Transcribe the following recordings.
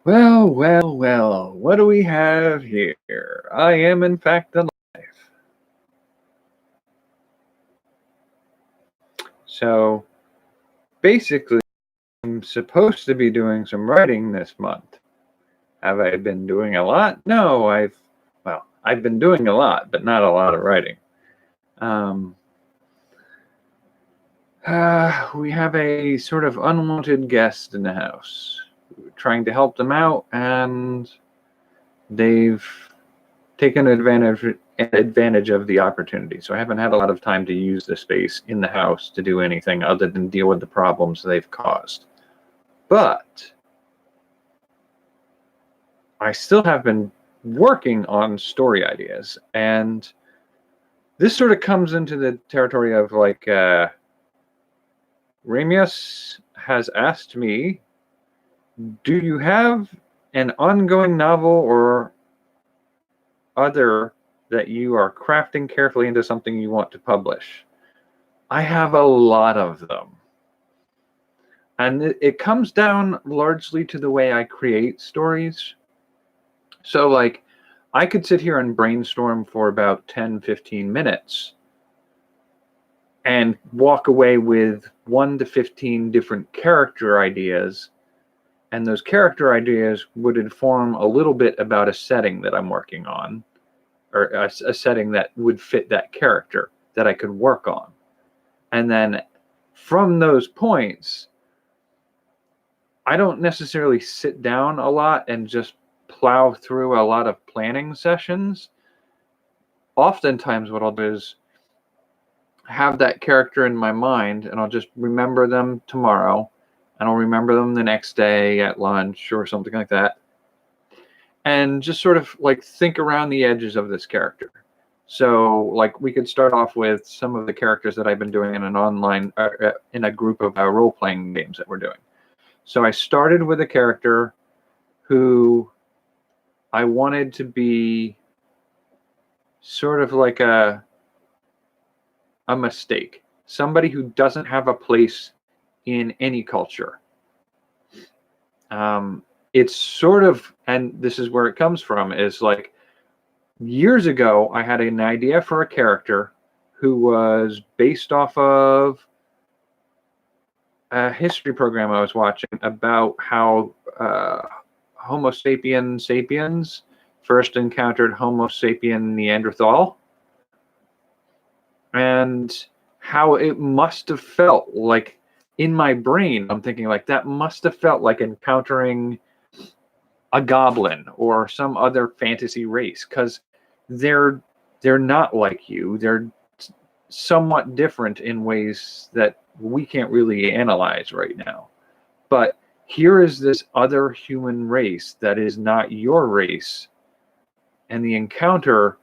Well, well, well, what do we have here? I am, in fact, alive. So, basically, I'm supposed to be doing some writing this month. Have I been doing a lot? No, I've been doing a lot, but not a lot of writing. Um, we have a sort of unwanted guest in the house. We're trying to help them out, and they've taken advantage of the opportunity. So I haven't had a lot of time to use the space in the house to do anything other than deal with the problems they've caused. But I still have been working on story ideas, and this sort of comes into the territory of like Ramius has asked me, do you have an ongoing novel or other that you are crafting carefully into something you want to publish? I have a lot of them. And it comes down largely to the way I create stories. So, like, I could sit here and brainstorm for about 10, 15 minutes and walk away with 1 to 15 different character ideas. And those character ideas would inform a little bit about a setting that I'm working on, or a setting that would fit that character that I could work on. And then from those points, I don't necessarily sit down a lot and just plow through a lot of planning sessions. Oftentimes what I'll do is have that character in my mind, and I'll just remember them tomorrow, and I'll remember them the next day at lunch or something like that, and just sort of like think around the edges of this character. So like we could start off with some of the characters that I've been doing in an online in a group of role-playing games that we're doing. So I started with a character who I wanted to be sort of like a mistake, somebody who doesn't have a place in any culture. It's sort of, and this is where it comes from, is like years ago, I had an idea for a character who was based off of a history program I was watching about how Homo sapiens first encountered Homo sapien Neanderthal, and how it must have felt like, in my brain, I'm thinking like that must have felt like encountering a goblin or some other fantasy race, because they're not like you. They're somewhat different in ways that we can't really analyze right now. But here is this other human race that is not your race, and the encounter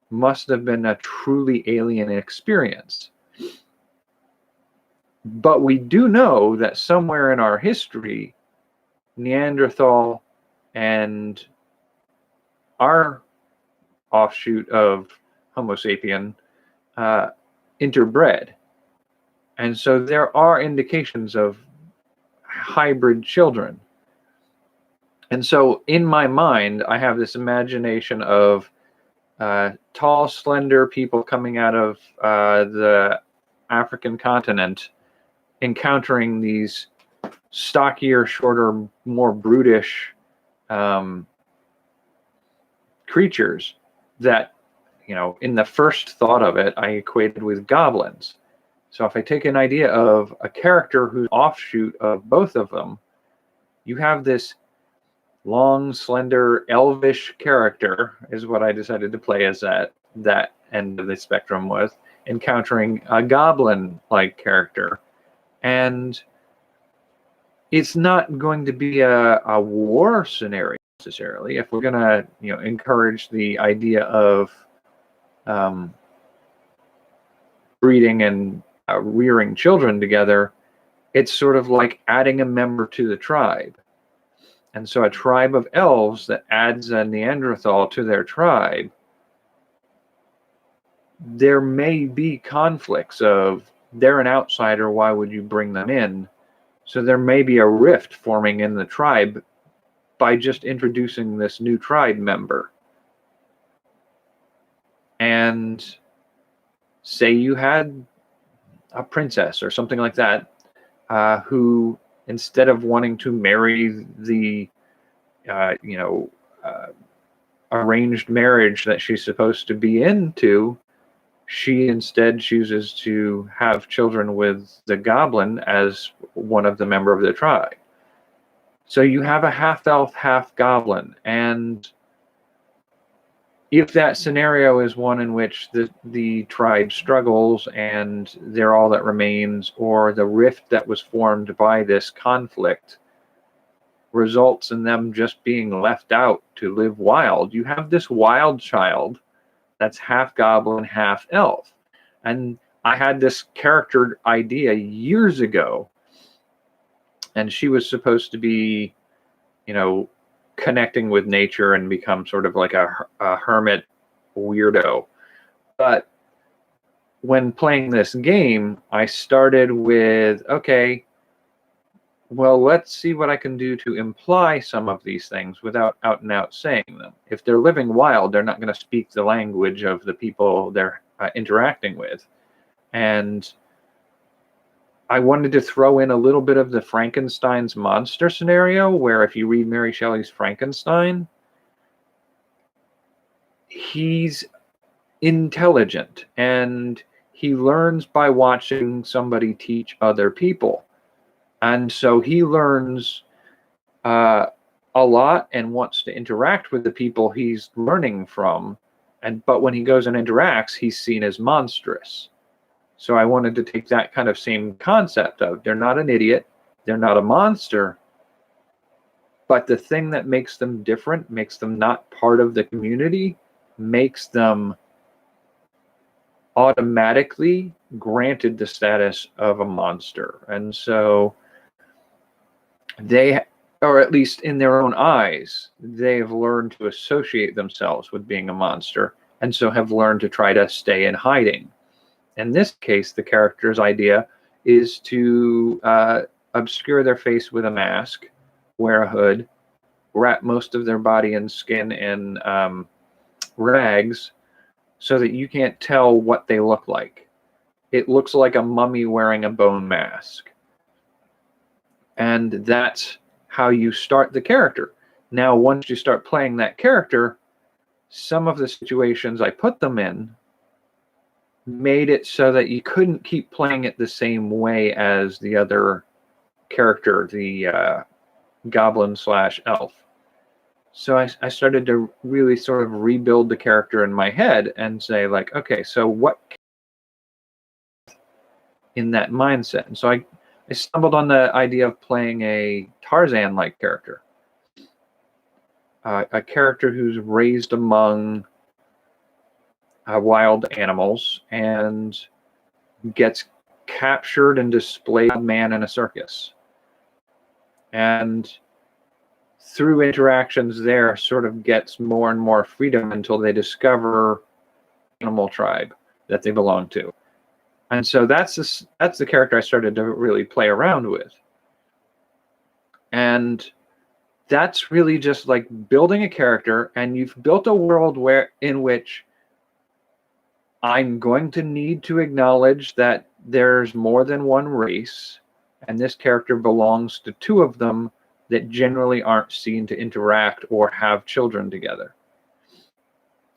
must have been a truly alien experience. But we do know that somewhere in our history, Neanderthal and our offshoot of Homo sapien interbred. And so there are indications of hybrid children. And so in my mind, I have this imagination of tall, slender people coming out of the African continent, encountering these stockier, shorter, more brutish creatures that, you know, in the first thought of it, I equated with goblins. So if I take an idea of a character who's offshoot of both of them, you have this long, slender, elvish character is what I decided to play as that end of the spectrum with, encountering a goblin-like character. And it's not going to be a war scenario necessarily. If we're going to, you know, encourage the idea of breeding and rearing children together, it's sort of like adding a member to the tribe. And so a tribe of elves that adds a Neanderthal to their tribe, there may be conflicts of, they're an outsider, why would you bring them in? So there may be a rift forming in the tribe by just introducing this new tribe member. And say you had a princess or something like that, who, instead of wanting to marry the, arranged marriage that she's supposed to be into, she instead chooses to have children with the goblin as one of the member of the tribe. So you have a half elf, half goblin, and if that scenario is one in which the tribe struggles and they're all that remains, or the rift that was formed by this conflict results in them just being left out to live wild, you have this wild child that's half goblin, half elf. And I had this character idea years ago, and she was supposed to be, connecting with nature and become sort of like a hermit weirdo. But when playing this game, I started with, okay, well, let's see what I can do to imply some of these things without out and out saying them. If they're living wild, they're not going to speak the language of the people they're interacting with. And I wanted to throw in a little bit of the Frankenstein's monster scenario, where if you read Mary Shelley's Frankenstein, he's intelligent and he learns by watching somebody teach other people. And so he learns a lot and wants to interact with the people he's learning from. But when he goes and interacts, he's seen as monstrous. So I wanted to take that kind of same concept of, they're not an idiot, they're not a monster, but the thing that makes them different, makes them not part of the community, makes them automatically granted the status of a monster. And so they, or at least in their own eyes, they have learned to associate themselves with being a monster, and so have learned to try to stay in hiding. In this case, the character's idea is to obscure their face with a mask, wear a hood, wrap most of their body in skin and rags, so that you can't tell what they look like. It looks like a mummy wearing a bone mask. And that's how you start the character. Now, once you start playing that character, some of the situations I put them in made it so that you couldn't keep playing it the same way as the other character, the goblin / elf. So I started to really sort of rebuild the character in my head and say, like, okay, so what in that mindset? And so I stumbled on the idea of playing a Tarzan-like character, a character who's raised among wild animals and gets captured and displayed as a man in a circus. And through interactions there, sort of gets more and more freedom until they discover animal tribe that they belong to. And so that's the character I started to really play around with. And that's really just like building a character, and you've built a world in which I'm going to need to acknowledge that there's more than one race, and this character belongs to two of them that generally aren't seen to interact or have children together,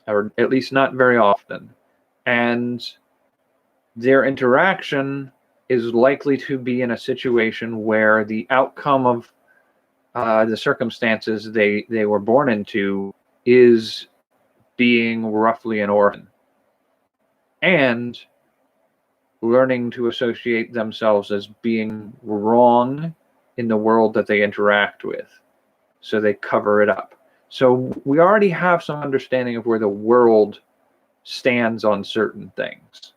or at least not very often. And their interaction is likely to be in a situation where the outcome of the circumstances they were born into is being roughly an orphan and learning to associate themselves as being wrong in the world that they interact with. So they cover it up. So we already have some understanding of where the world stands on certain things.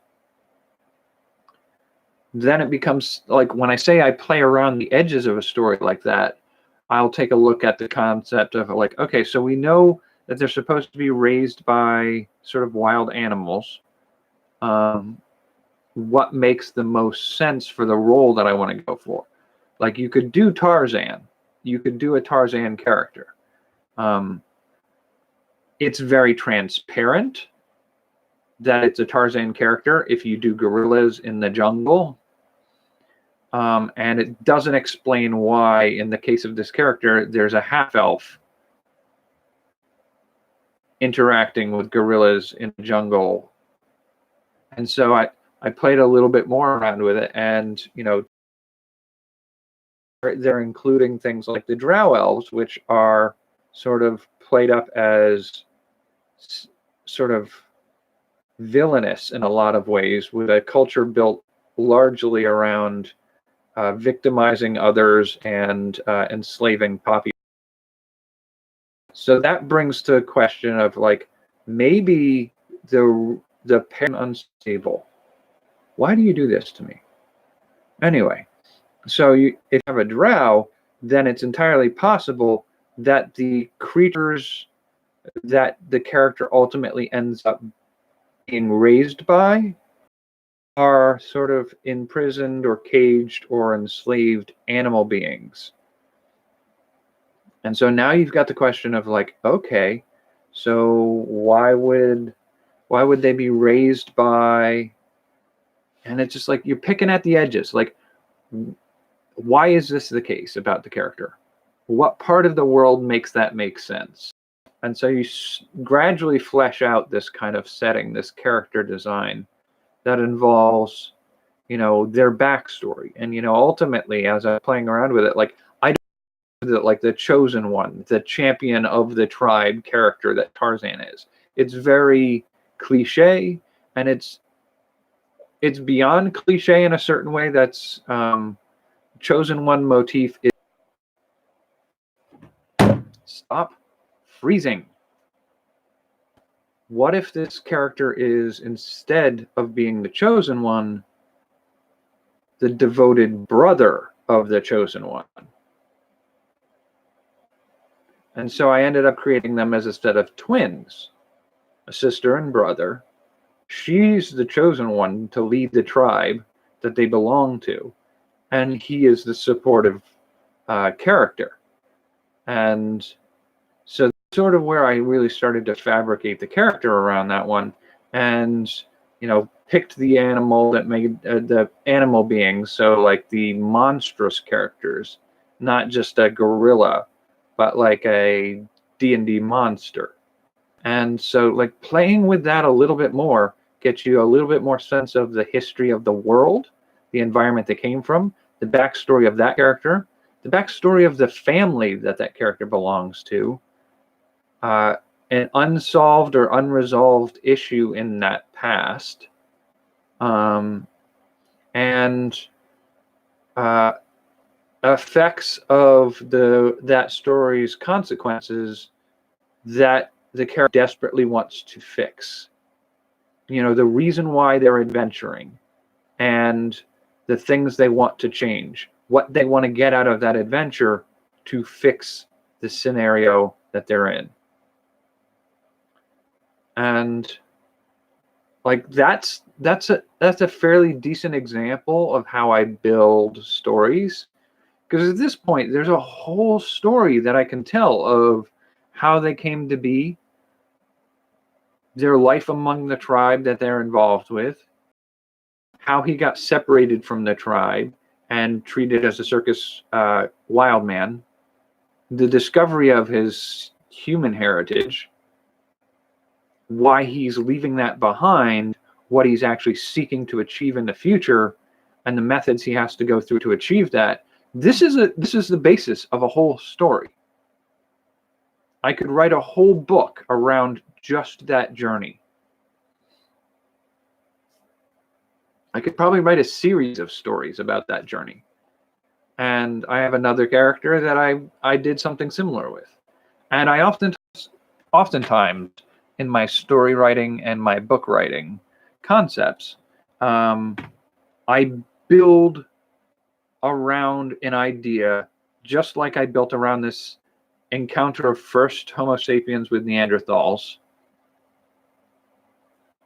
Then it becomes like, when I say I play around the edges of a story like that, I'll take a look at the concept of like, okay, so we know that they're supposed to be raised by sort of wild animals. What makes the most sense for the role that I want to go for? Like, you could do Tarzan. You could do a Tarzan character. It's very transparent that it's a Tarzan character if you do gorillas in the jungle. And it doesn't explain why, in the case of this character, there's a half-elf interacting with gorillas in the jungle. And so I played a little bit more around with it, and they're including things like the drow elves, which are sort of played up as sort of villainous in a lot of ways, with a culture built largely around victimizing others and enslaving populations. So that brings to a question of, like, maybe the parent unstable. Why do you do this to me? Anyway, so if you have a drow, then it's entirely possible that the creatures that the character ultimately ends up being raised by are sort of imprisoned or caged or enslaved animal beings. And so now you've got the question of, like, okay, so why would they be raised by? And it's just like you're picking at the edges. Like, why is this the case about the character? What part of the world makes that make sense? And so you gradually flesh out this kind of setting, this character design that involves, their backstory. And, ultimately, as I'm playing around with it, like, I don't know that, like, the chosen one, the champion of the tribe character that Tarzan is. It's very cliche, and it's beyond cliche in a certain way. That's chosen one motif is stop freezing. What if this character is, instead of being the chosen one, the devoted brother of the chosen one? And so I ended up creating them as a set of twins, a sister and brother. She's the chosen one to lead the tribe that they belong to, and he is the supportive character. And so that's sort of where I really started to fabricate the character around that one, and picked the animal that made the animal beings, so like the monstrous characters, not just a gorilla, but like a D&D monster. And so, like, playing with that a little bit more gets you a little bit more sense of the history of the world, the environment they came from, the backstory of that character, the backstory of the family that character belongs to, an unsolved or unresolved issue in that past, and effects of that story's consequences that the character desperately wants to fix. The reason why they're adventuring, and the things they want to change, what they want to get out of that adventure to fix the scenario that they're in. And, like, that's a fairly decent example of how I build stories, because at this point there's a whole story that I can tell of how they came to be, their life among the tribe that they're involved with, how he got separated from the tribe and treated as a circus wild man, the discovery of his human heritage, why he's leaving that behind, what he's actually seeking to achieve in the future, and the methods he has to go through to achieve that. This is the basis of a whole story. I could write a whole book around just that journey. I could probably write a series of stories about that journey. And I have another character that I did something similar with. And I oftentimes in my story writing and my book writing concepts, I build around an idea, just like I built around this encounter of first Homo sapiens with Neanderthals,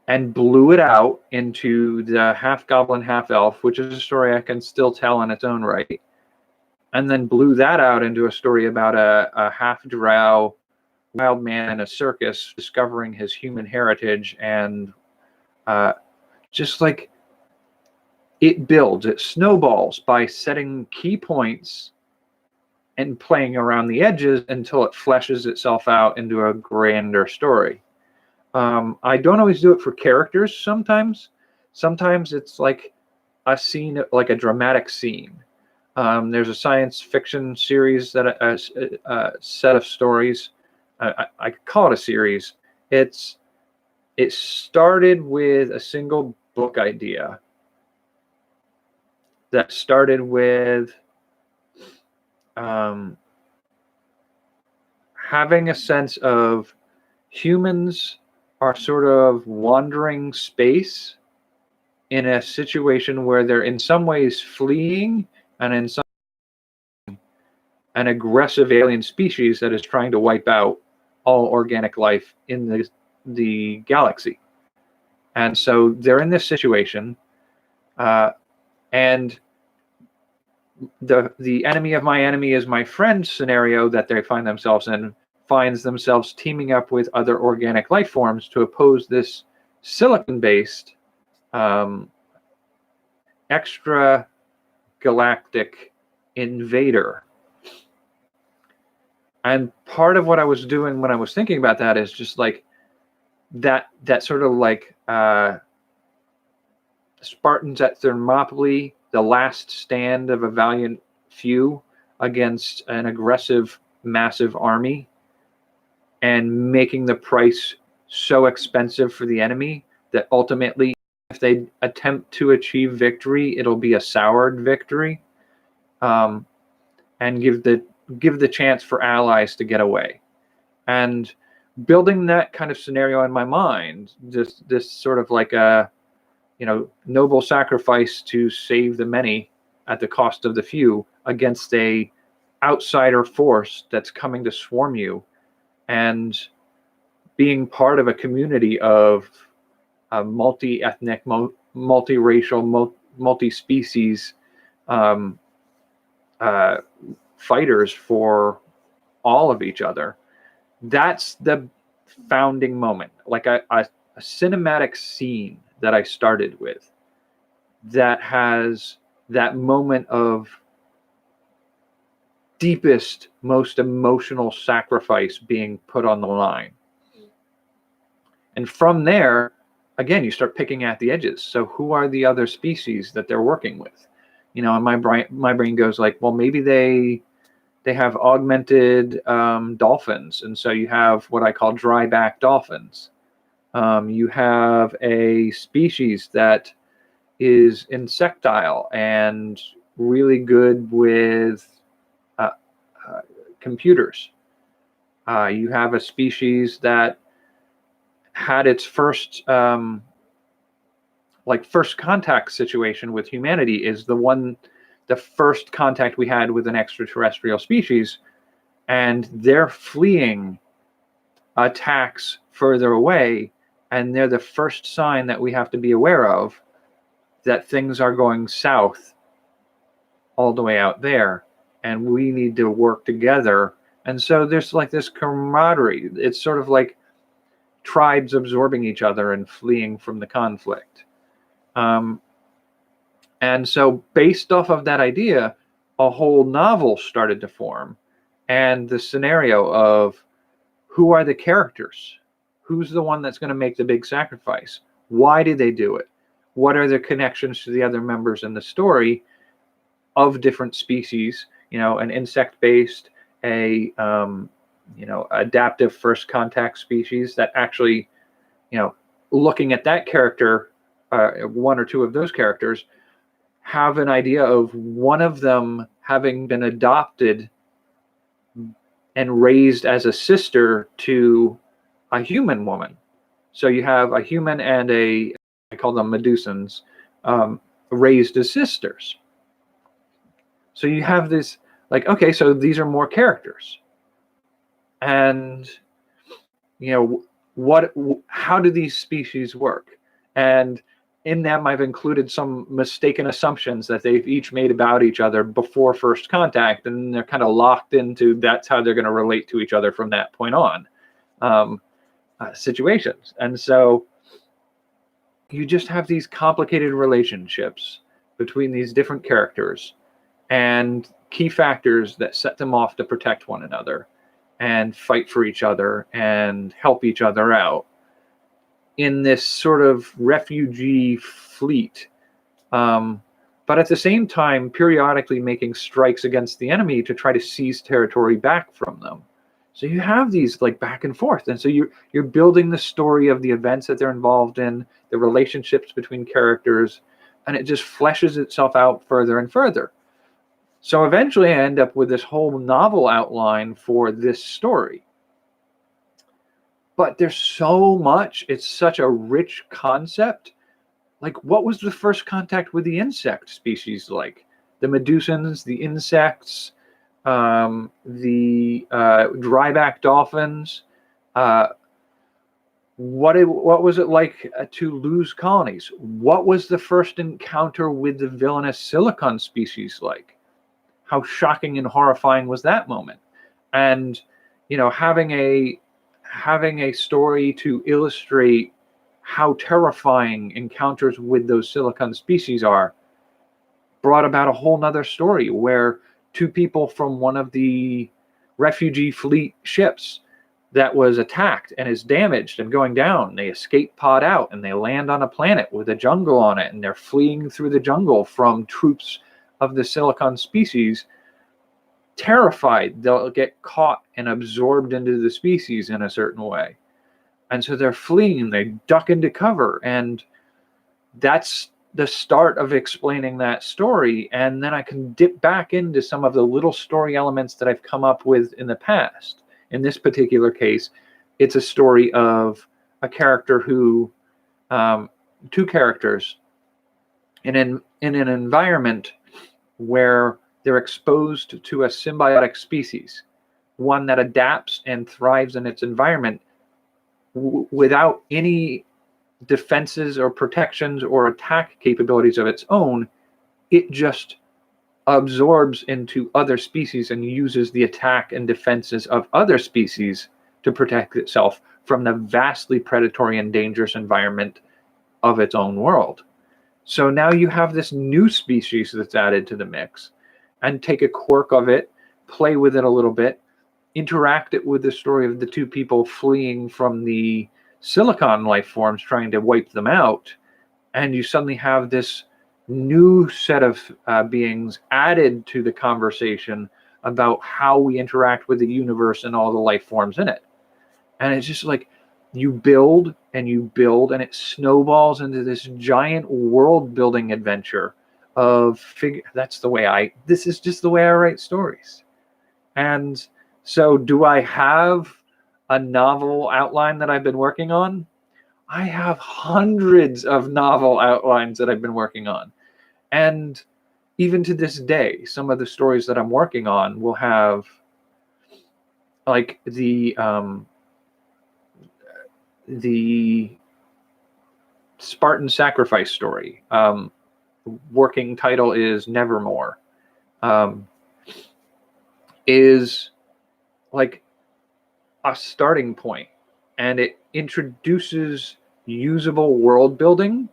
and blew it out into the half goblin, half elf, which is a story I can still tell in its own right, and then blew that out into a story about a half drow wild man in a circus discovering his human heritage, and just like it builds, it snowballs by setting key points and playing around the edges until it fleshes itself out into a grander story. I don't always do it for characters. Sometimes it's like a scene, like a dramatic scene. There's a science fiction series that a set of stories. I call it a series. It started with a single book idea that started with having a sense of humans are sort of wandering space in a situation where they're in some ways fleeing, and in some an aggressive alien species that is trying to wipe out all organic life in the galaxy. And so they're in this situation, and the enemy of my enemy is my friend scenario that they find themselves in finds themselves teaming up with other organic life forms to oppose this silicon-based extra galactic invader. And part of what I was doing when I was thinking about that is just like that sort of like Spartans at Thermopylae, the last stand of a valiant few against an aggressive, massive army, and making the price so expensive for the enemy that ultimately, if they attempt to achieve victory, it'll be a soured victory, and give the chance for allies to get away. And building that kind of scenario in my mind, this sort of like a noble sacrifice to save the many at the cost of the few against a outsider force that's coming to swarm you, and being part of a community of multi-ethnic, multi-racial, multi-species fighters for all of each other. That's the founding moment, like a cinematic scene that I started with that has that moment of deepest, most emotional sacrifice being put on the line. And from there, again, you start picking at the edges. So who are the other species that they're working with? And my brain goes like, well, maybe they have augmented dolphins. And so you have what I call dry-back dolphins. You have a species that is insectile and really good with computers. You have a species that had its first first contact situation with humanity is the first contact we had with an extraterrestrial species, and they're fleeing attacks further away, and they're the first sign that we have to be aware of that things are going south all the way out there, and we need to work together. And so there's like this camaraderie. It's sort of like tribes absorbing each other and fleeing from the conflict. And so based off of that idea, a whole novel started to form. And the scenario of who are the characters? Who's the one that's going to make the big sacrifice? Why did they do it? What are the connections to the other members in the story of different species? An insect-based, adaptive first contact species that actually, looking at that character, one or two of those characters, have an idea of one of them having been adopted and raised as a sister to a human woman. So you have a human and I call them Medusans, raised as sisters. So you have this, like, okay, so these are more characters. And, how do these species work? And in them, I've included some mistaken assumptions that they've each made about each other before first contact, and they're kind of locked into that's how they're going to relate to each other from that point on. situations. And so you just have these complicated relationships between these different characters and key factors that set them off to protect one another and fight for each other and help each other out in this sort of refugee fleet. But at the same time, periodically making strikes against the enemy to try to seize territory back from them. So you have these like back and forth, and so you're building the story of the events that they're involved in, the relationships between characters, and it just fleshes itself out further and further. So eventually, I end up with this whole novel outline for this story. But there's so much; it's such a rich concept. Like, what was the first contact with the insect species like? The medusans, the insects, the dryback dolphins. What was it like to lose colonies? What was the first encounter with the villainous silicon species like? How shocking and horrifying was that moment? And having a story to illustrate how terrifying encounters with those silicon species are brought about a whole nother story where two people from one of the refugee fleet ships that was attacked and is damaged and going down, they escape pod out and they land on a planet with a jungle on it, and they're fleeing through the jungle from troops of the silicon species, terrified they'll get caught and absorbed into the species in a certain way. And so they're fleeing and they duck into cover. And that's the start of explaining that story. And then I can dip back into some of the little story elements that I've come up with in the past. In this particular case, it's a story of a character who, two characters in an environment where they're exposed to a symbiotic species, one that adapts and thrives in its environment without any defenses or protections or attack capabilities of its own. It just absorbs into other species and uses the attack and defenses of other species to protect itself from the vastly predatory and dangerous environment of its own world. So now you have this new species that's added to the mix, and take a quirk of it, play with it a little bit, interact it with the story of the two people fleeing from the silicon life forms trying to wipe them out, and you suddenly have this new set of beings added to the conversation about how we interact with the universe and all the life forms in it. And it's just like you build and you build, and it snowballs into this giant world building adventure of this is just the way I write stories. And so do I have a novel outline that I've been working on? I have hundreds of novel outlines that I've been working on. And even to this day, some of the stories that I'm working on will have like the Spartan sacrifice story. Working title is Nevermore. Is like a starting point, and it introduces usable world building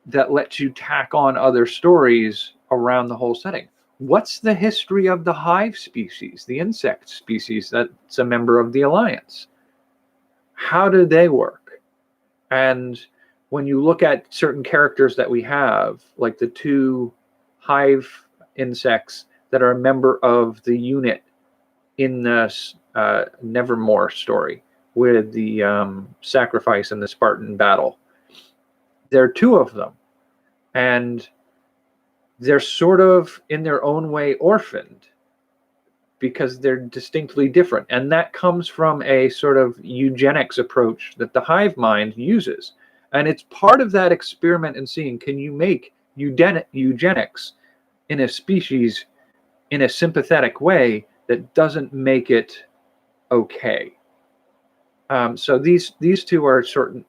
that lets you tack on other stories around the whole setting. What's the history of the hive species, the insect species that's a member of the Alliance? How do they work? And when you look at certain characters that we have, like the two hive insects that are a member of the unit in the Nevermore story with the sacrifice and the Spartan battle, there are two of them, and they're sort of in their own way orphaned because they're distinctly different. And that comes from a sort of eugenics approach that the hive mind uses. And it's part of that experiment in seeing, can you make eugenics in a species in a sympathetic way that doesn't make it okay? So these two are certain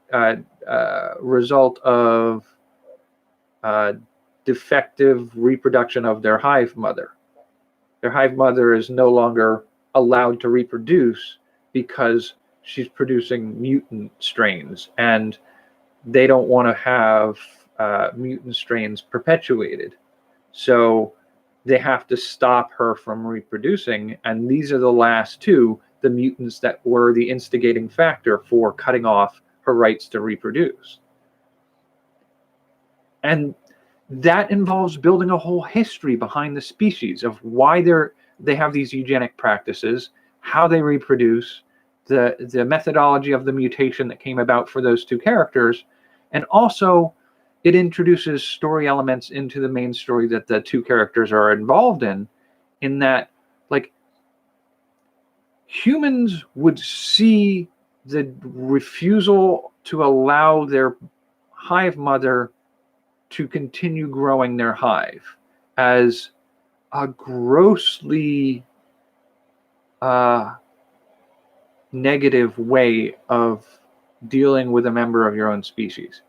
result of defective reproduction of their hive mother. Their hive mother is no longer allowed to reproduce because she's producing mutant strains, and they don't want to have mutant strains perpetuated. So they have to stop her from reproducing, and these are the last two, the mutants that were the instigating factor for cutting off her rights to reproduce. And that involves building a whole history behind the species of why they have these eugenic practices, how they reproduce, the methodology of the mutation that came about for those two characters, and also it introduces story elements into the main story that the two characters are involved in that, like, humans would see the refusal to allow their hive mother to continue growing their hive as a grossly negative way of dealing with a member of your own species.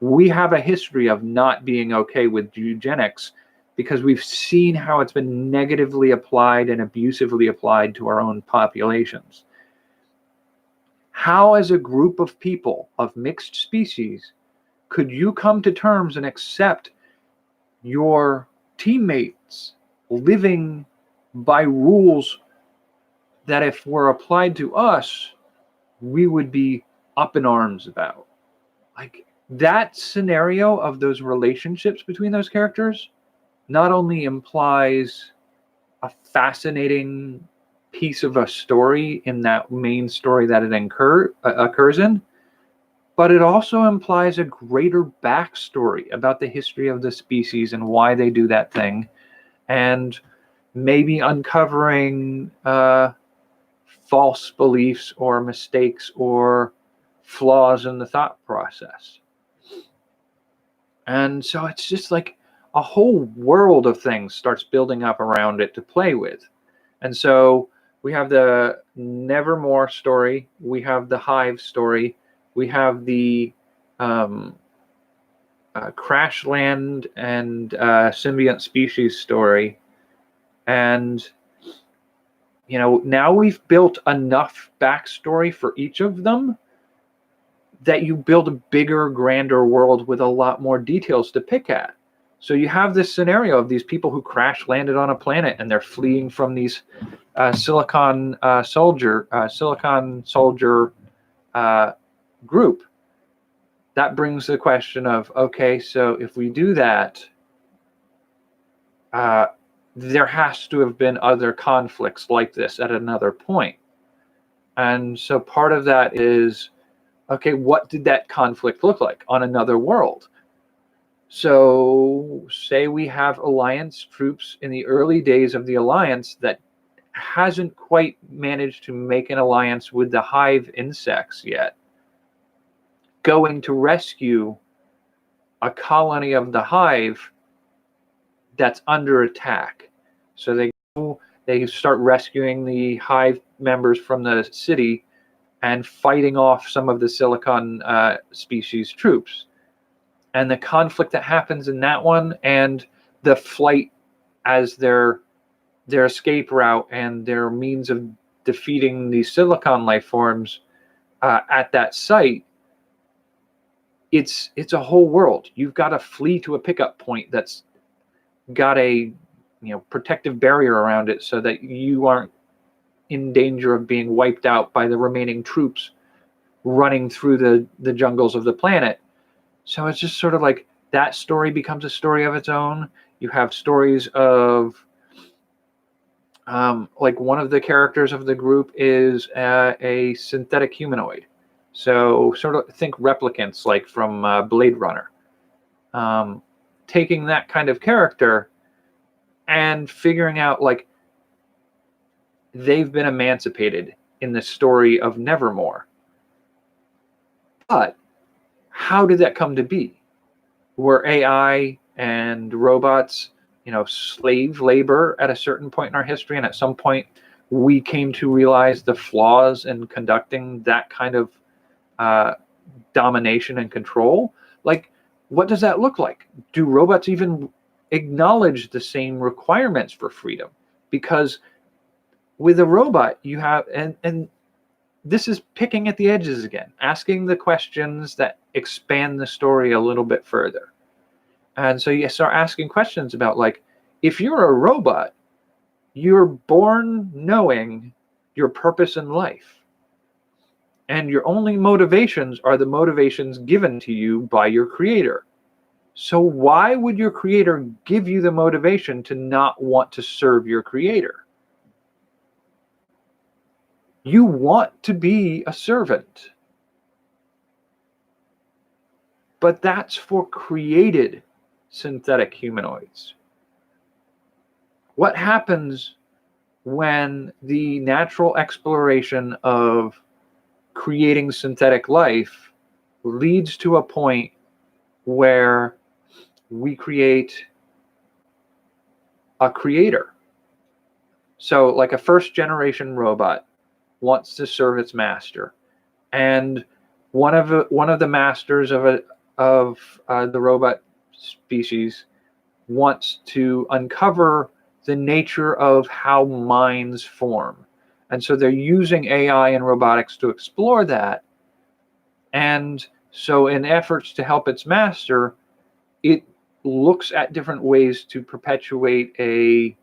We have a history of not being okay with eugenics because we've seen how it's been negatively applied and abusively applied to our own populations. How, as a group of people of mixed species, could you come to terms and accept your teammates living by rules that, if were applied to us, we would be up in arms about? Like, that scenario of those relationships between those characters not only implies a fascinating piece of a story in that main story that it occurs in, but it also implies a greater backstory about the history of the species and why they do that thing, and maybe uncovering false beliefs or mistakes or flaws in the thought process. And so it's just like a whole world of things starts building up around it to play with. And so we have the Nevermore story, we have the Hive story, we have the Crashland and Symbiont Species story. And, now we've built enough backstory for each of them that you build a bigger, grander world with a lot more details to pick at. So you have this scenario of these people who crash landed on a planet and they're fleeing from these Silicon Soldier group. That brings the question of, okay, so if we do that, there has to have been other conflicts like this at another point. And so part of that is, okay, what did that conflict look like on another world? So say we have Alliance troops in the early days of the Alliance that hasn't quite managed to make an alliance with the Hive insects yet, going to rescue a colony of the Hive that's under attack. So they start rescuing the Hive members from the city and fighting off some of the Silicon species troops. And the conflict that happens in that one, and the flight as their escape route and their means of defeating the Silicon life forms at that site, it's a whole world. You've got to flee to a pickup point that's got a protective barrier around it so that you aren't in danger of being wiped out by the remaining troops running through the jungles of the planet. So it's just sort of like that story becomes a story of its own. You have stories of like one of the characters of the group is a synthetic humanoid. So sort of think replicants like from Blade Runner. Taking that kind of character and figuring out, like, they've been emancipated in the story of Nevermore. But how did that come to be? Were AI and robots, slave labor at a certain point in our history, and at some point we came to realize the flaws in conducting that kind of domination and control? Like, what does that look like? Do robots even acknowledge the same requirements for freedom? Because with a robot, you have, and this is picking at the edges again, asking the questions that expand the story a little bit further. And so you start asking questions about, like, if you're a robot, you're born knowing your purpose in life. And your only motivations are the motivations given to you by your creator. So why would your creator give you the motivation to not want to serve your creator? You want to be a servant. But that's for created synthetic humanoids. What happens when the natural exploration of creating synthetic life leads to a point where we create a creator? So, like, a first generation robot wants to serve its master, and one of the masters of the robot species wants to uncover the nature of how minds form. And so they're using AI and robotics to explore that. And so in efforts to help its master, it looks at different ways to perpetuate a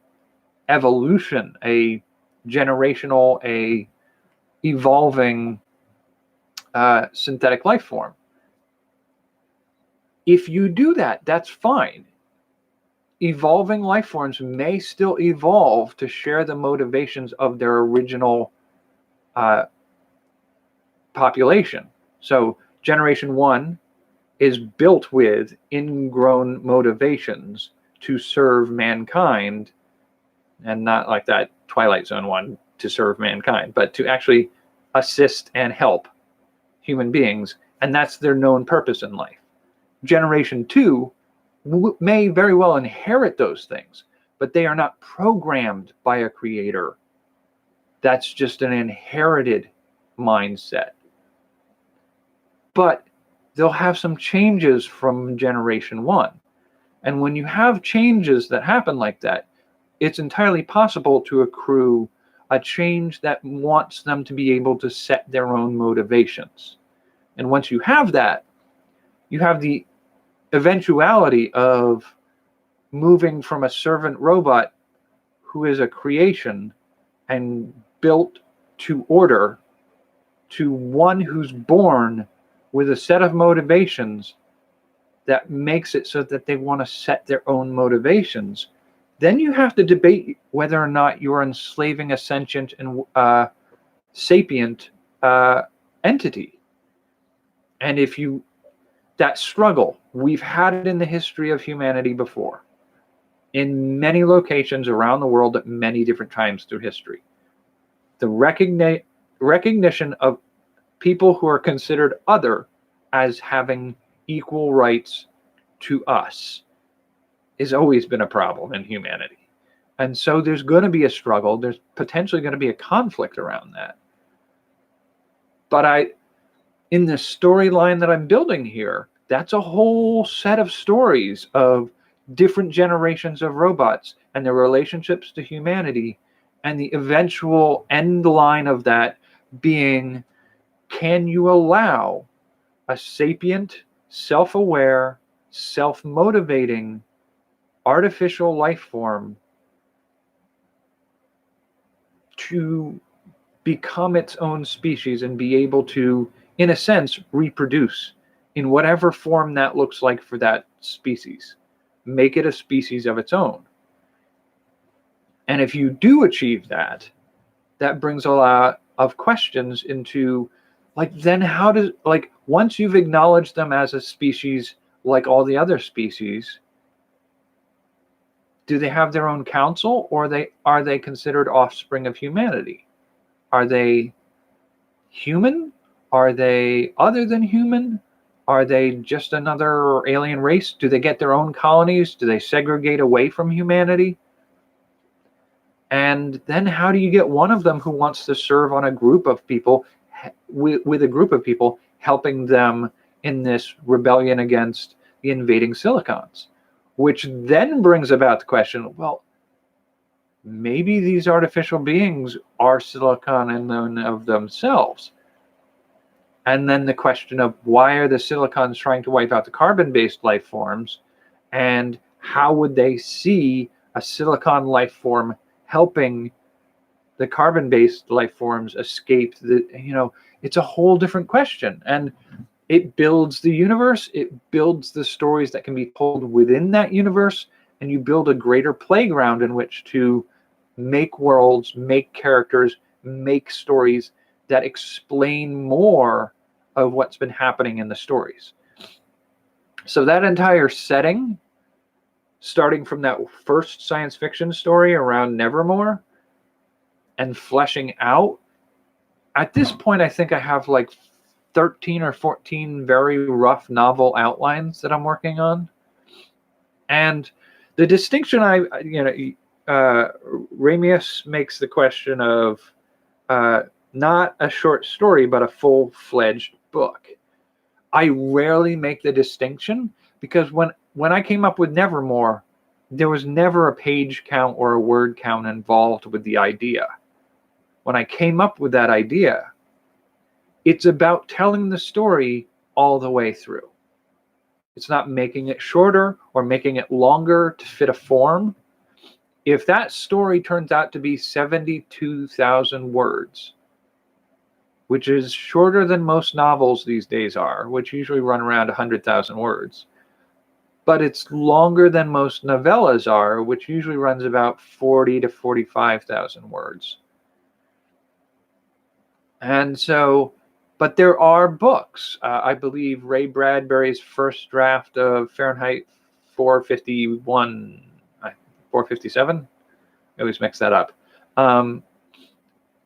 evolution, a generational, a evolving synthetic life form. If you do that, that's fine. Evolving life forms may still evolve to share the motivations of their original population. So generation 1 is built with ingrown motivations to serve mankind, and not like that Twilight Zone one, to serve mankind, but to actually assist and help human beings, and that's their known purpose in life. Generation 2 may very well inherit those things, but they are not programmed by a creator. That's just an inherited mindset. But they'll have some changes from generation 1. And when you have changes that happen like that, it's entirely possible to accrue a change that wants them to be able to set their own motivations. And once you have that, you have the eventuality of moving from a servant robot who is a creation and built to order to one who's born with a set of motivations that makes it so that they want to set their own motivations. Then you have to debate whether or not you're enslaving a sentient and sapient entity. And if you, that struggle, we've had it in the history of humanity before, in many locations around the world at many different times through history. The recognition of people who are considered other as having equal rights to us has always been a problem in humanity. And so there's going to be a struggle. There's potentially going to be a conflict around that. But in the storyline that I'm building here, that's a whole set of stories of different generations of robots and their relationships to humanity, and the eventual end line of that being, can you allow a sapient, self-aware, self-motivating artificial life form to become its own species and be able to, in a sense, reproduce in whatever form that looks like for that species? Make it a species of its own. And if you do achieve that, that brings a lot of questions into, like, then how does, like, once you've acknowledged them as a species like all the other species, do they have their own council, or are they considered offspring of humanity? Are they human? Are they other than human? Are they just another alien race? Do they get their own colonies? Do they segregate away from humanity? And then how do you get one of them who wants to serve on a group of people, with a group of people, helping them in this rebellion against the invading silicons? Which then brings about the question, well, maybe these artificial beings are silicon in and of themselves. And then the question of why are the silicons trying to wipe out the carbon-based life forms, and how would they see a silicon life form helping the carbon-based life forms escape it's a whole different question. And it builds the universe, it builds the stories that can be told within that universe, and you build a greater playground in which to make worlds, make characters, make stories that explain more of what's been happening in the stories. So that entire setting, starting from that first science fiction story around Nevermore and fleshing out, at this point, I think I have like 13 or 14 very rough novel outlines that I'm working on. And the distinction Ramius makes the question of not a short story, but a full-fledged book. I rarely make the distinction because when I came up with Nevermore, there was never a page count or a word count involved with the idea. When I came up with that idea, it's about telling the story all the way through. It's not making it shorter or making it longer to fit a form. If that story turns out to be 72,000 words, which is shorter than most novels these days are, which usually run around 100,000 words, but it's longer than most novellas are, which usually runs about 40 to 45,000 words. And so, but there are books. I believe Ray Bradbury's first draft of Fahrenheit 451, 457, I always mix that up.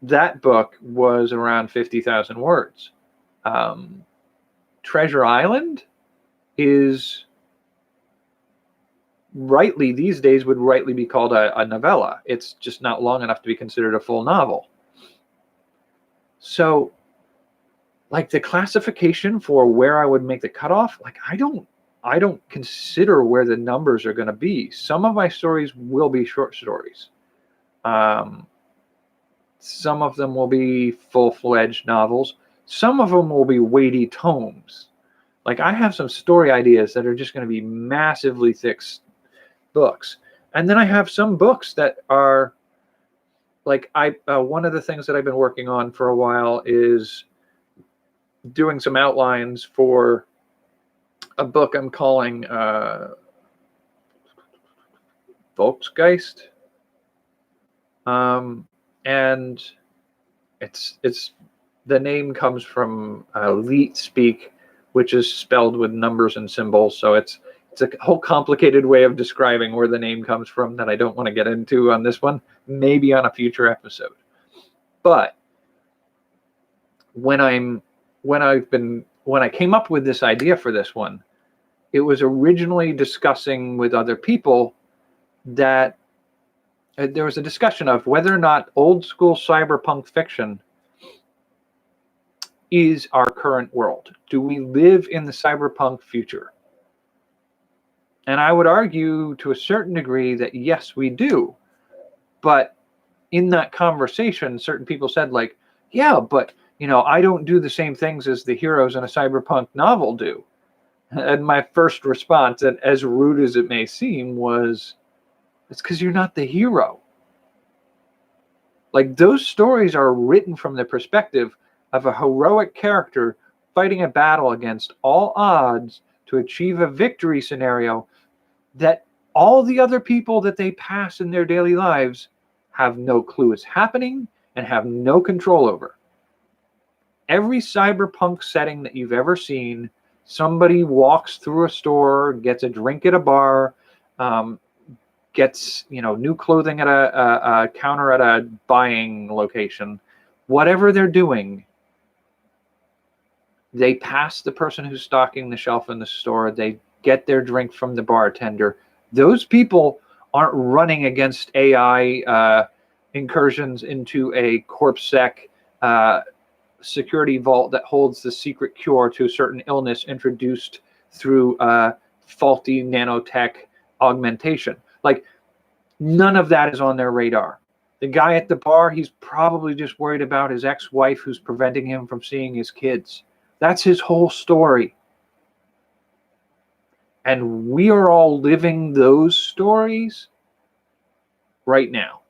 That book was around 50,000 words. Treasure Island is rightly, these days, would rightly be called a novella. It's just not long enough to be considered a full novel. So, like, the classification for where I would make the cutoff, like, I don't consider where the numbers are going to be. Some of my stories will be short stories. Some of them will be full-fledged novels. Some of them will be weighty tomes. Like, I have some story ideas that are just going to be massively thick books. And then I have some books that are, like, one of the things that I've been working on for a while is doing some outlines for a book I'm calling Volksgeist. And it's the name comes from Leet speak, which is spelled with numbers and symbols. So it's a whole complicated way of describing where the name comes from that I don't want to get into on this one, maybe on a future episode. But when I came up with this idea for this one, it was originally discussing with other people that there was a discussion of whether or not old school cyberpunk fiction is our current world. Do we live in the cyberpunk future? And I would argue to a certain degree that yes, we do. But in that conversation, certain people said, like, yeah, but I don't do the same things as the heroes in a cyberpunk novel do. And my first response, and as rude as it may seem, was, it's because you're not the hero. Like, those stories are written from the perspective of a heroic character fighting a battle against all odds to achieve a victory scenario that all the other people that they pass in their daily lives have no clue is happening and have no control over. Every cyberpunk setting that you've ever seen, somebody walks through a store, gets a drink at a bar, gets new clothing at a counter at a buying location. Whatever they're doing, they pass the person who's stocking the shelf in the store. They get their drink from the bartender. Those people aren't running against AI incursions into a CorpSec security vault that holds the secret cure to a certain illness introduced through faulty nanotech augmentation. Like, none of that is on their radar. The guy at the bar, he's probably just worried about his ex-wife who's preventing him from seeing his kids. That's his whole story. And we are all living those stories right now.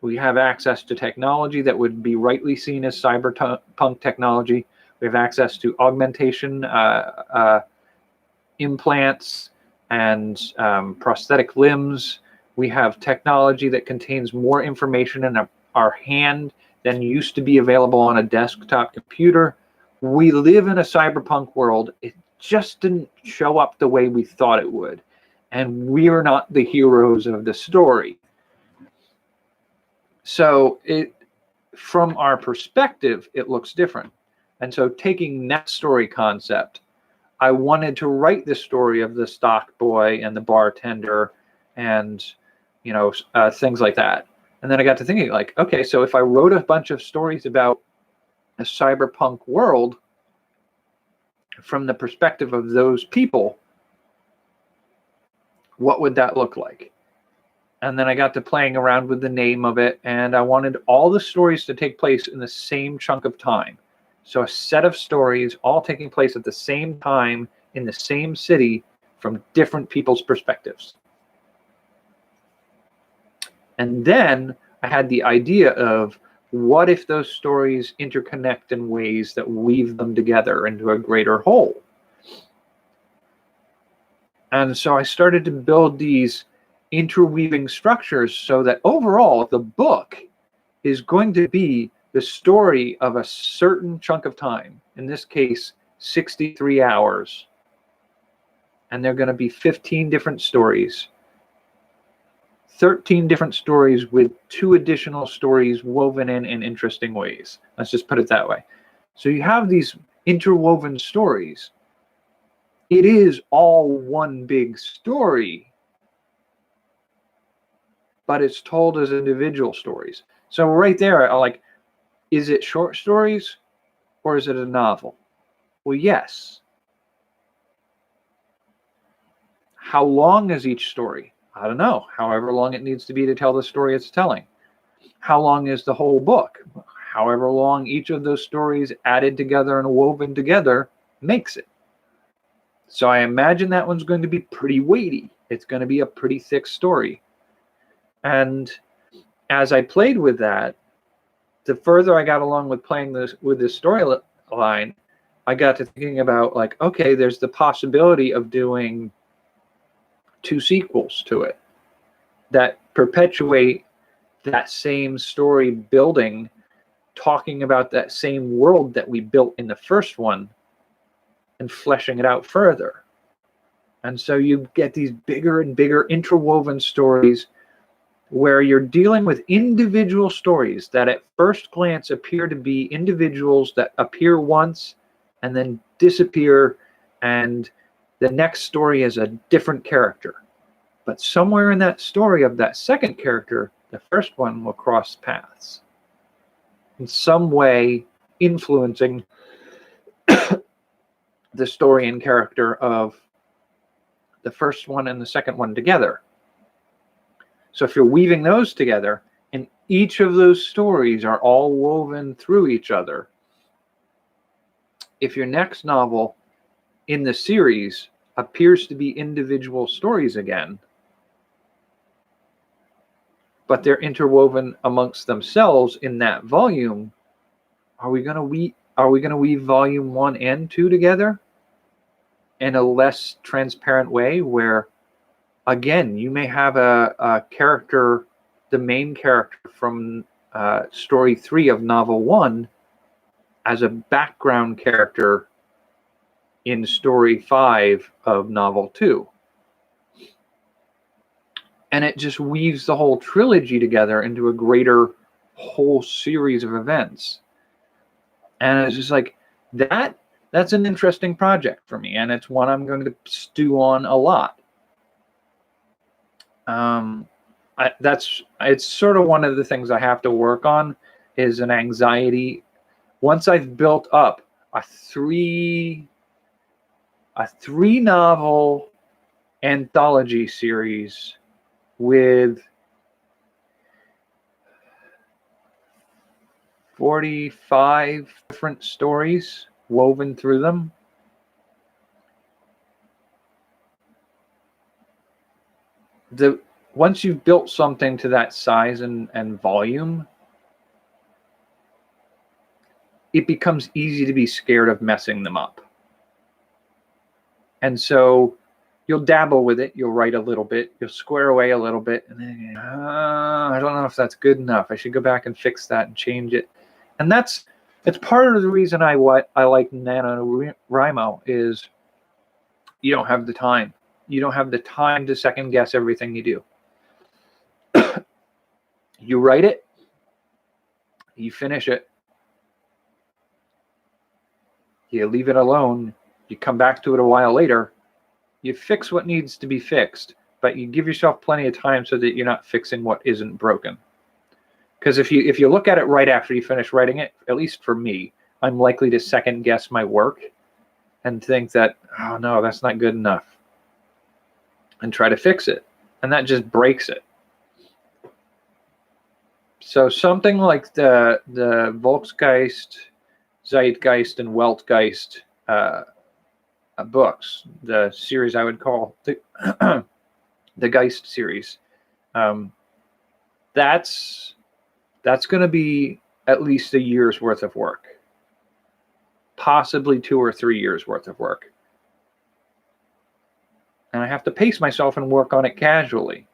We have access to technology that would be rightly seen as cyberpunk technology. We have access to augmentation implants and prosthetic limbs. We have technology that contains more information in our hand than used to be available on a desktop computer. We live in a cyberpunk world. It just didn't show up the way we thought it would. And we're not the heroes of the story. So from our perspective, it looks different. And so taking that story concept, I wanted to write the story of the stock boy and the bartender and, things like that. And then I got to thinking, like, okay, so if I wrote a bunch of stories about a cyberpunk world from the perspective of those people, what would that look like? And then I got to playing around with the name of it, and I wanted all the stories to take place in the same chunk of time. So a set of stories all taking place at the same time in the same city from different people's perspectives. And then I had the idea of, what if those stories interconnect in ways that weave them together into a greater whole? And so I started to build these interweaving structures so that overall the book is going to be the story of a certain chunk of time, in this case 63 hours, and they're going to be 15 different stories, 13 different stories with 2 additional stories woven in interesting ways. Let's just put it that way. So you have these interwoven stories. It is all one big story, but it's told as individual stories. So right there, I like, is it short stories or is it a novel? Well, yes. How long is each story? I don't know. However long it needs to be to tell the story it's telling. How long is the whole book? However long each of those stories added together and woven together makes it. So I imagine that one's going to be pretty weighty. It's going to be a pretty thick story. And as I played with that, the further I got along with playing this storyline, I got to thinking about, like, okay, there's the possibility of doing 2 sequels to it that perpetuate that same story building, talking about that same world that we built in the first one and fleshing it out further. And so you get these bigger and bigger interwoven stories where you're dealing with individual stories that at first glance appear to be individuals that appear once and then disappear, and the next story is a different character. But somewhere in that story of that second character, the first one will cross paths, in some way influencing the story and character of the first one and the second one together. So if you're weaving those together, and each of those stories are all woven through each other, if your next novel in the series appears to be individual stories again, but they're interwoven amongst themselves in that volume, are we going to weave volume 1 and 2 together in a less transparent way, where again you may have a character, the main character from story 3 of novel 1, as a background character in story 5 of novel 2, and it just weaves the whole trilogy together into a greater whole series of events. And it's just like that. That's an interesting project for me, and it's one I'm going to stew on a lot. It's sort of one of the things I have to work on, is an anxiety. Once I've built up a three novel anthology series with 45 different stories, woven through them. Once you've built something to that size and volume, it becomes easy to be scared of messing them up. And so you'll dabble with it. You'll write a little bit. You'll square away a little bit. And then, I don't know if that's good enough. I should go back and fix that and change it. And it's part of the reason I like Nanowrimo is you don't have the time. You don't have the time to second guess everything you do. You write it. You finish it. You leave it alone. You come back to it a while later. You fix what needs to be fixed, but you give yourself plenty of time so that you're not fixing what isn't broken. Because if you look at it right after you finish writing it, at least for me, I'm likely to second guess my work and think that, oh no, that's not good enough, and try to fix it. And that just breaks it. So something like the Volksgeist, Zeitgeist, and Weltgeist books, the series I would call the Geist series, that's going to be at least a year's worth of work, possibly 2 or 3 years worth of work. And I have to pace myself and work on it casually.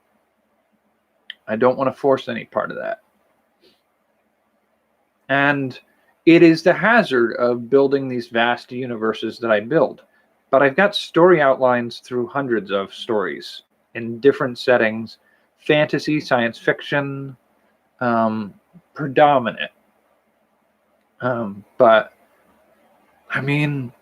I don't want to force any part of that. And it is the hazard of building these vast universes that I build. But I've got story outlines through hundreds of stories in different settings, fantasy, science fiction, predominant. But I mean,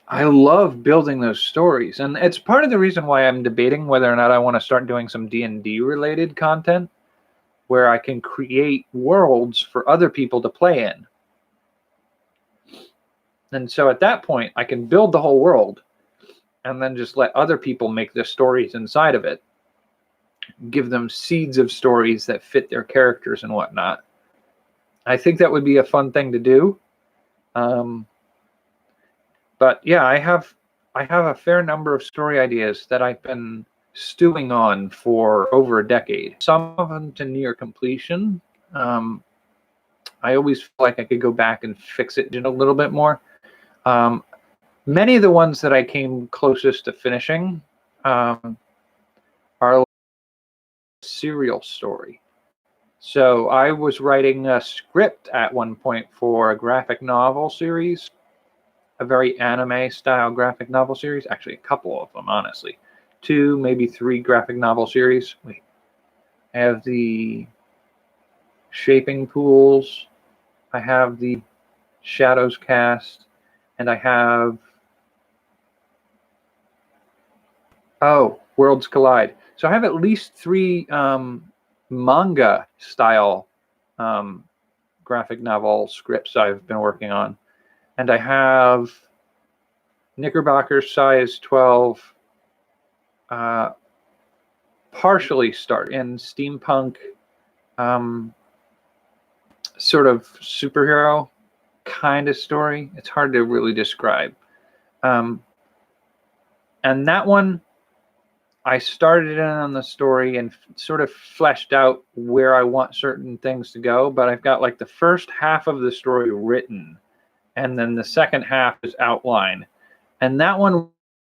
I love building those stories, and it's part of the reason why I'm debating whether or not I want to start doing some D&D related content where I can create worlds for other people to play in. And so at that point, I can build the whole world and then just let other people make the stories inside of it. Give them seeds of stories that fit their characters and whatnot. I think that would be a fun thing to do. But yeah, I have a fair number of story ideas that I've been stewing on for over a decade. Some of them to near completion. I always feel like I could go back and fix it a little bit more. Many of the ones that I came closest to finishing are a serial story. So I was writing a script at one point for a graphic novel series, a very anime style graphic novel series. Actually, a couple of them, honestly. 2, maybe 3 graphic novel series. Wait, I have the Shaping Pools, I have the Shadows Cast, and I have Worlds Collide. So I have at least 3 manga style graphic novel scripts I've been working on. And I have Knickerbocker size 12 partially start in steampunk sort of superhero kind of story. It's hard to really describe. And that one, I started in on the story and sort of fleshed out where I want certain things to go, but I've got like the first half of the story written, and then the second half is outline. And that one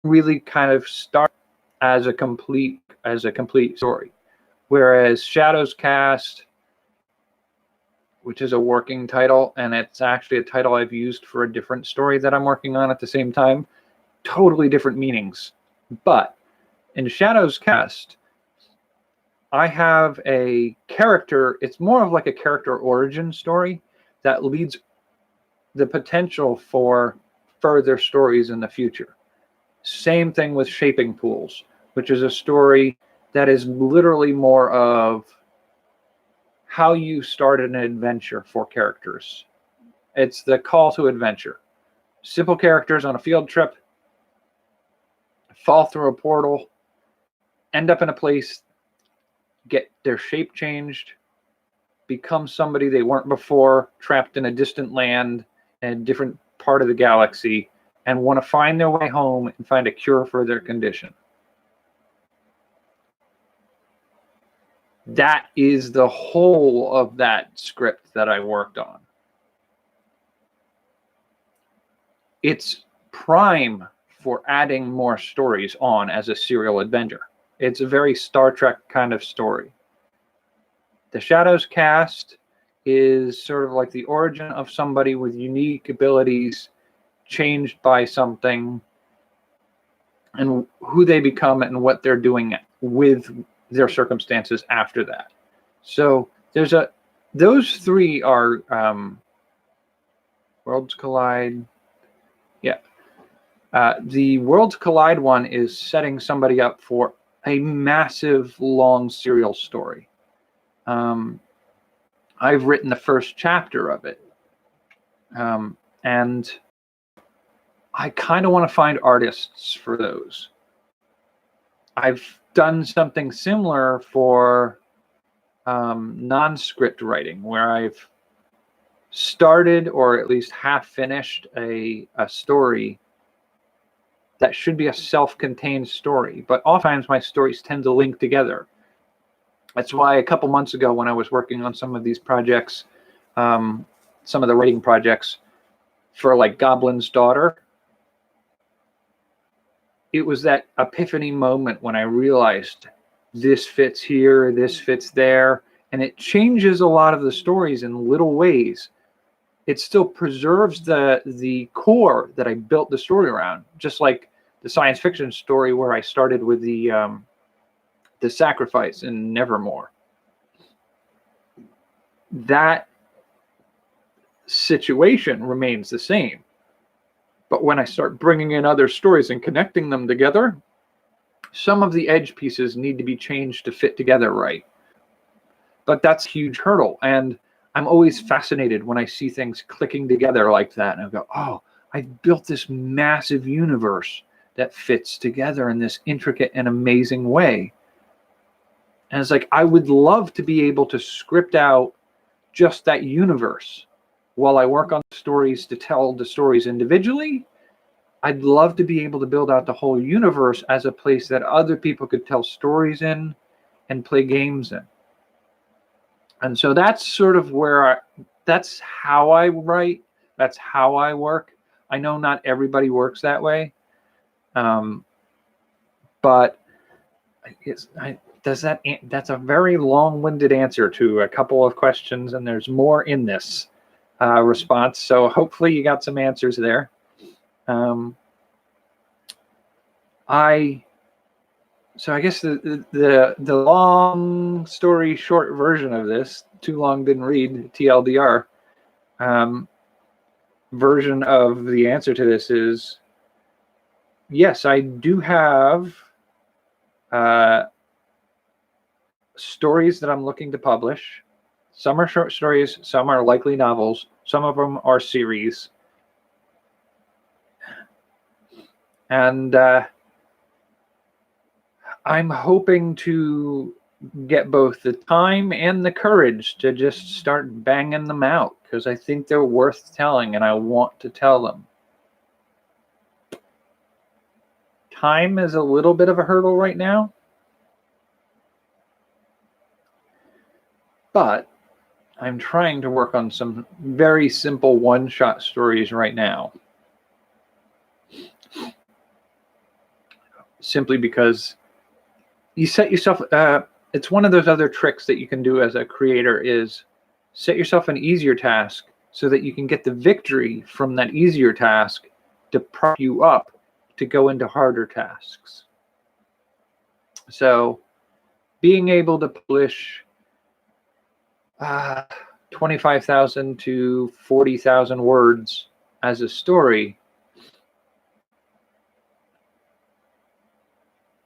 really kind of starts as a complete story. Whereas Shadows Cast, which is a working title, and it's actually a title I've used for a different story that I'm working on at the same time, totally different meanings. But in Shadows Cast, I have a character, it's more of like a character origin story that leads the potential for further stories in the future. Same thing with Shaping Pools, which is a story that is literally more of how you start an adventure for characters. It's the call to adventure. Simple characters on a field trip, fall through a portal, end up in a place, get their shape changed, become somebody they weren't before, trapped in a distant land, in a different part of the galaxy and want to find their way home and find a cure for their condition. That is the whole of that script that I worked on. It's prime for adding more stories on as a serial adventure. It's a very Star Trek kind of story. The Shadows cast is sort of like the origin of somebody with unique abilities changed by something, and who they become and what they're doing with their circumstances after that. So those three are Worlds Collide. Yeah. The Worlds Collide one is setting somebody up for a massive, long serial story. I've written the first chapter of it. And I kind of want to find artists for those. I've done something similar for non-script writing, where I've started or at least half finished a story that should be a self-contained story, but oftentimes my stories tend to link together. That's why a couple months ago, when I was working on some of these projects, some of the writing projects for like Goblin's Daughter, it was that epiphany moment when I realized this fits here, this fits there, and it changes a lot of the stories in little ways. It still preserves the core that I built the story around, just like the science fiction story where I started with the sacrifice in Nevermore. That situation remains the same. But when I start bringing in other stories and connecting them together, some of the edge pieces need to be changed to fit together right. But that's a huge hurdle. And I'm always fascinated when I see things clicking together like that. And I go, oh, I've built this massive universe that fits together in this intricate and amazing way. And it's like, I would love to be able to script out just that universe while I work on stories to tell the stories individually. I'd love to be able to build out the whole universe as a place that other people could tell stories in and play games in. And so that's sort of where that's how I write. That's how I work. I know not everybody works that way. But that's a very long-winded answer to a couple of questions, and there's more in this response. So hopefully you got some answers there. So I guess the long story short version of this, too long didn't read, TLDR, version of the answer to this is, yes, I do have stories that I'm looking to publish. Some are short stories, some are likely novels, some of them are series. And I'm hoping to get both the time and the courage to just start banging them out, because I think they're worth telling and I want to tell them. Time is a little bit of a hurdle right now, but I'm trying to work on some very simple one-shot stories right now. Simply because you set yourself, it's one of those other tricks that you can do as a creator, is set yourself an easier task so that you can get the victory from that easier task to prop you up to go into harder tasks. So being able to publish 25,000 to 40,000 words as a story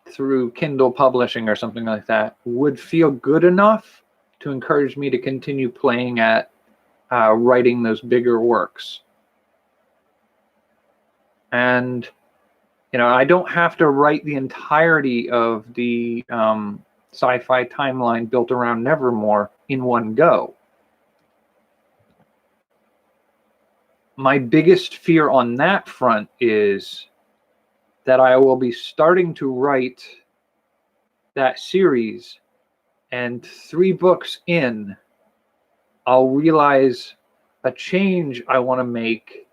through Kindle publishing or something like that would feel good enough to encourage me to continue playing at writing those bigger works. And I don't have to write the entirety of the sci-fi timeline built around Nevermore in one go. my biggest fear on that front is that I will be starting to write that series, and 3 books in, I'll realize a change I want to make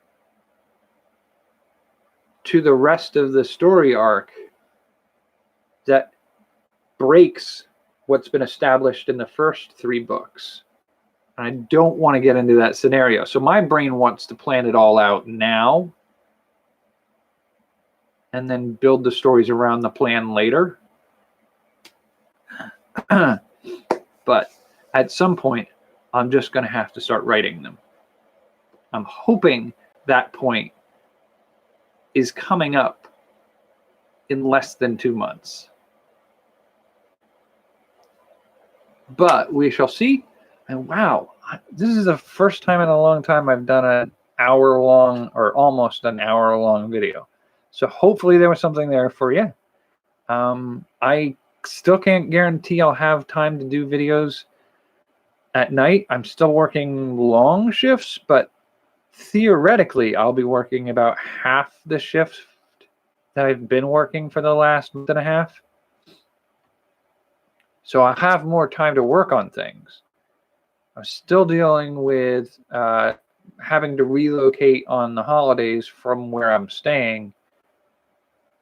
to the rest of the story arc that breaks what's been established in the first 3 books. And I don't want to get into that scenario. So my brain wants to plan it all out now and then build the stories around the plan later. But at some point, I'm just going to have to start writing them. I'm hoping that point is coming up in less than 2 months. But we shall see. And wow, this is the first time in a long time I've done an hour-long or almost an hour-long video. So hopefully there was something there for you. I still can't guarantee I'll have time to do videos at night. I'm still working long shifts, but theoretically I'll be working about half the shift that I've been working for the last month and a half. So I have more time to work on things. I'm still dealing with having to relocate on the holidays from where I'm staying.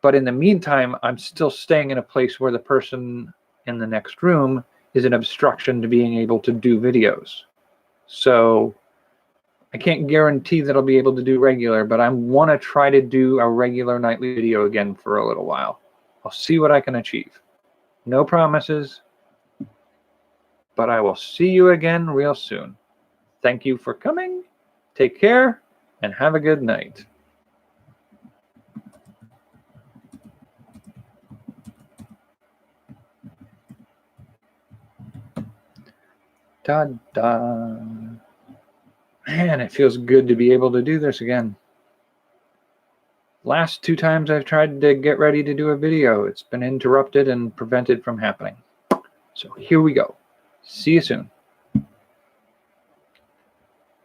But in the meantime, I'm still staying in a place where the person in the next room is an obstruction to being able to do videos. So I can't guarantee that I'll be able to do regular, but I want to try to do a regular nightly video again for a little while. I'll see what I can achieve. No promises, but I will see you again real soon. Thank you for coming. Take care and have a good night. Da-da. Man, it feels good to be able to do this again. Last 2 times I've tried to get ready to do a video, it's been interrupted and prevented from happening. So here we go. See you soon.